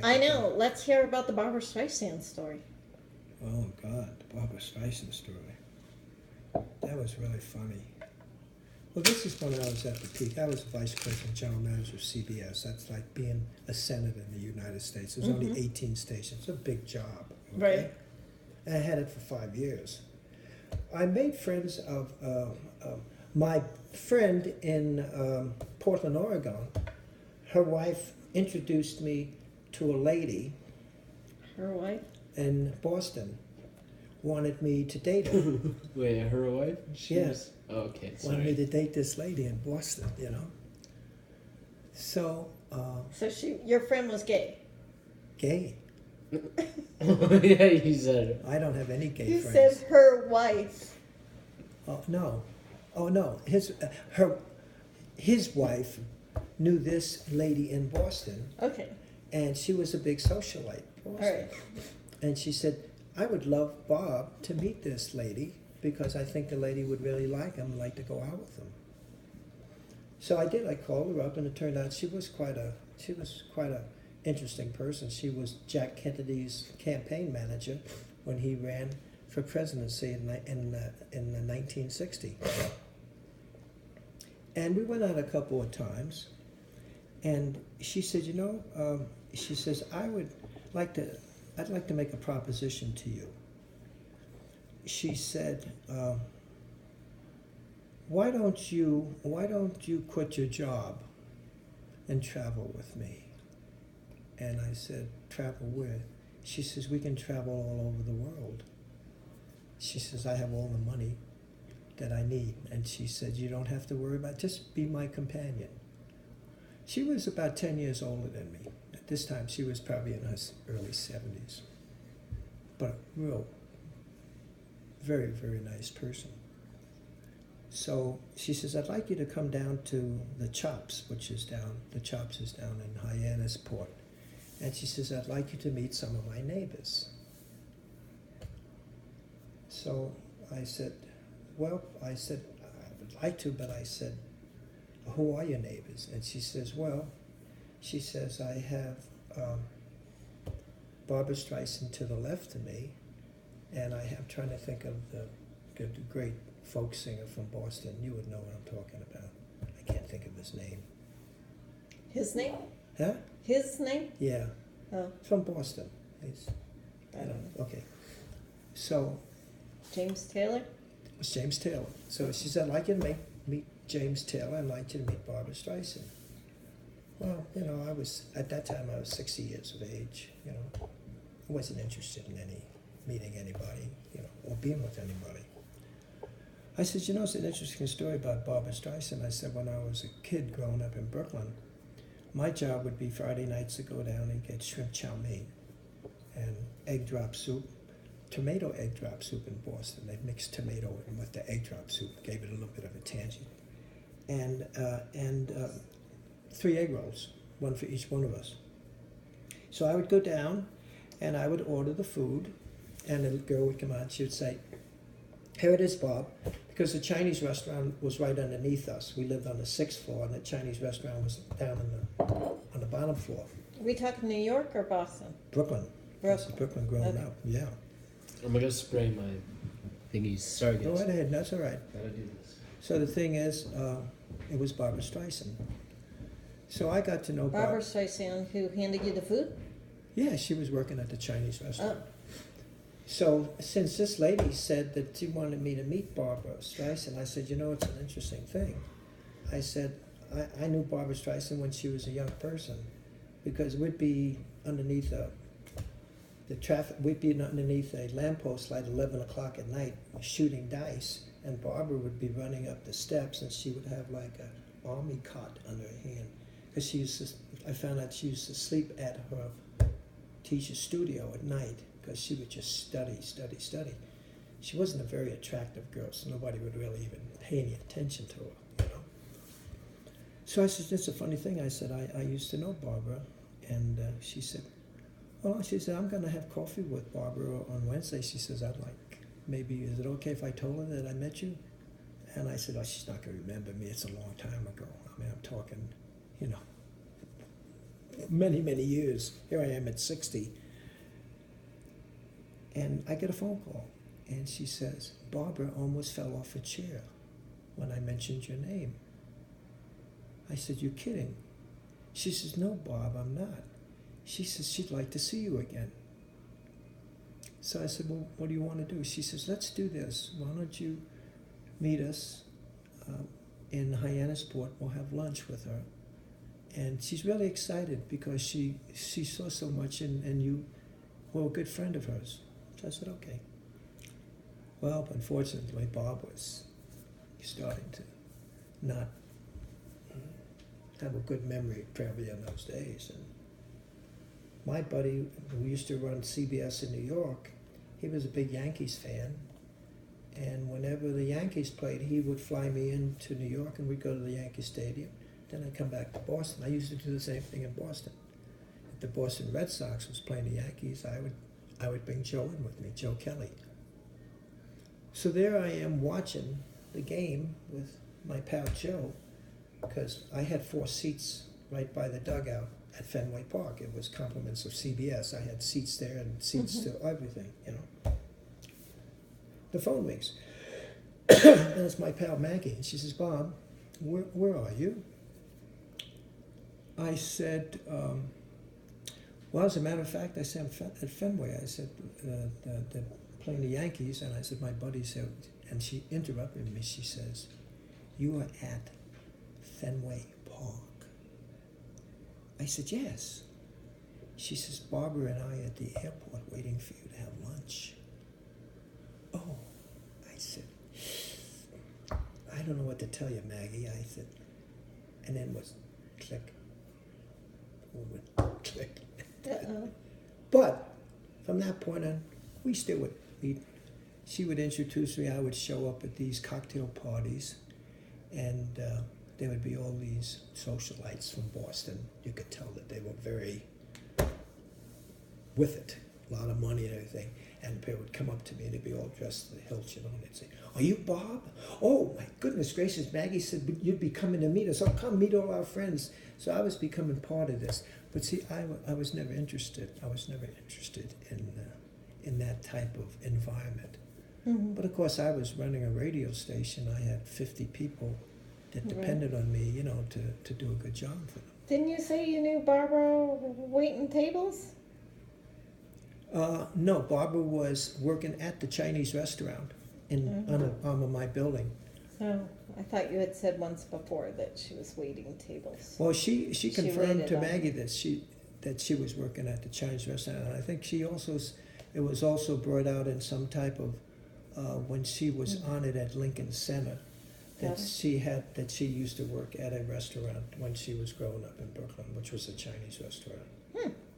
I know. Let's hear about the Barbara Streisand story. Oh, God, the Barbara Streisand story. That was really funny. Well, this is when I was at the peak. I was vice president, general manager of CBS. That's like being a senator in the United States. There's only 18 stations. It's a big job. Okay? Right. And I had it for 5 years. I made friends of my friend in Portland, Oregon. Her wife introduced me to a lady Her wife? in Boston. Wanted me to date her. Wait, her wife? Yes. Oh, okay, Wanted me sorry. to date this lady in Boston, you know. So, So your friend was gay. gay. Yeah, you said it. I don't have any gay You friends. said her wife. Oh no, oh no. His wife knew this lady in Boston, Okay. and she was a big socialite. All right. And she said, "I would love Bob to meet this lady because I think the lady would really like him, like to go out with him." So I did. I called her up, and it turned out she was quite a interesting person. She was Jack Kennedy's campaign manager when he ran for presidency in 1960. And we went out a couple of times, and she said, she says, I'd like to make a proposition to you. She said, why don't you quit your job and travel with me? And I said, travel where? She says, we can travel all over the world. She says, I have all the money that I need. And she said, you don't have to worry about it. Just be my companion. She was about 10 years older than me. At this time, she was probably in her early 70s. But a real, very, very nice person. So she says, I'd like you to come down to the Chops, the Chops is down in Hyannisport. And she says, I'd like you to meet some of my neighbors. So I said, I would like to, but I said, who are your neighbors? And she says, I have Barbara Streisand to the left of me, and I'm trying to think of the great folk singer from Boston. You would know what I'm talking about. I can't think of his name. His name? Huh? His name? Yeah. Oh. From Boston. I don't know. Okay. So James Taylor? it was James Taylor. So she said, I'd like you to meet James Taylor. I'd like you to meet Barbara Streisand. Well, at that time I was 60 years of age, I wasn't interested in meeting anybody, or being with anybody. I said, it's an interesting story about Barbara Streisand. I said, when I was a kid growing up in Brooklyn, my job would be Friday nights to go down and get shrimp chow mein and egg drop soup, tomato egg drop soup in Boston. They mixed tomato in with the egg drop soup, gave it a little bit of a tangent. And 3 egg rolls, one for each one of us. So I would go down and I would order the food, and the girl would come out, she would say, here it is, Bob, because the Chinese restaurant was right underneath us. We lived on the 6th floor, and the Chinese restaurant was down on the bottom floor. Are we talking New York or Boston? Brooklyn. Brooklyn growing Okay. up, yeah. I'm gonna spray my thingies. Sorry, guys. Go right ahead, that's all right. Gotta do this. So the thing is, it was Barbara Streisand. So I got to know Barbara Streisand, who handed you the food? Yeah, she was working at the Chinese restaurant. Oh. So since this lady said that she wanted me to meet Barbara Streisand, I said, it's an interesting thing. I said, I knew Barbara Streisand when she was a young person, because we'd be underneath we'd be underneath a lamppost like 11 o'clock at night shooting dice, and Barbara would be running up the steps, and she would have like an army cot under her hand, because I found out she used to sleep at her teacher's studio at night, because she would just study. She wasn't a very attractive girl, so nobody would really even pay any attention to her, So I said, it's a funny thing. I said, I used to know Barbara, and she said, I'm going to have coffee with Barbara on Wednesday. She says, maybe, is it okay if I told her that I met you? And I said, she's not going to remember me. It's a long time ago. I mean, I'm talking, many, many years. Here I am at 60. And I get a phone call, and she says, Barbara almost fell off a chair when I mentioned your name. I said, you're kidding. She says, no, Bob, I'm not. She says, she'd like to see you again. So I said, well, what do you want to do? She says, let's do this. Why don't you meet us in Hyannisport? We'll have lunch with her. And she's really excited because she saw so much, and you were a good friend of hers. So I said, okay. Well, unfortunately, Bob was starting to not have a good memory probably in those days. And my buddy, who used to run CBS in New York, he was a big Yankees fan. And whenever the Yankees played, he would fly me into New York, and we'd go to the Yankee Stadium. Then I'd come back to Boston. I used to do the same thing in Boston. If the Boston Red Sox was playing the Yankees, I would bring Joe in with me, Joe Kelly. So there I am watching the game with my pal Joe, because I had 4 seats right by the dugout at Fenway Park. It was compliments of CBS. I had seats there and seats to everything, you know. The phone rings. And it's my pal Maggie. And she says, Bob, where are you? I said, well, as a matter of fact, I said, at Fenway. I said, they're playing the Yankees. And I said, my buddy said, and she interrupted me. She says, you are at Fenway Park. I said, yes. She says, Barbara and I are at the airport waiting for you to have lunch. Oh, I said, I don't know what to tell you, Maggie. I said, and then was click, click. Uh-oh. But from that point on, we still would meet. She would introduce me. I would show up at these cocktail parties, and there would be all these socialites from Boston. You could tell that they were very with it, a lot of money and everything. And they would come up to me, and they'd be all dressed to the hilt, you know, and they'd say, are you Bob? Oh, my goodness gracious, Maggie said you'd be coming to meet us. Oh, come meet all our friends. So I was becoming part of this. But see, I was never interested. I was never interested in that type of environment. Mm-hmm. But of course, I was running a radio station. I had 50 people that depended on me, you know, to do a good job for them. Didn't you say you knew Barbara waiting tables? No, Barbara was working at the Chinese restaurant on the arm of my building. Oh, I thought you had said once before that she was waiting tables. Well, she confirmed waited to on Maggie that she was working at the Chinese restaurant, and I think it was also brought out in some type of when she was honored at Lincoln Center that she used to work at a restaurant when she was growing up in Brooklyn, which was a Chinese restaurant.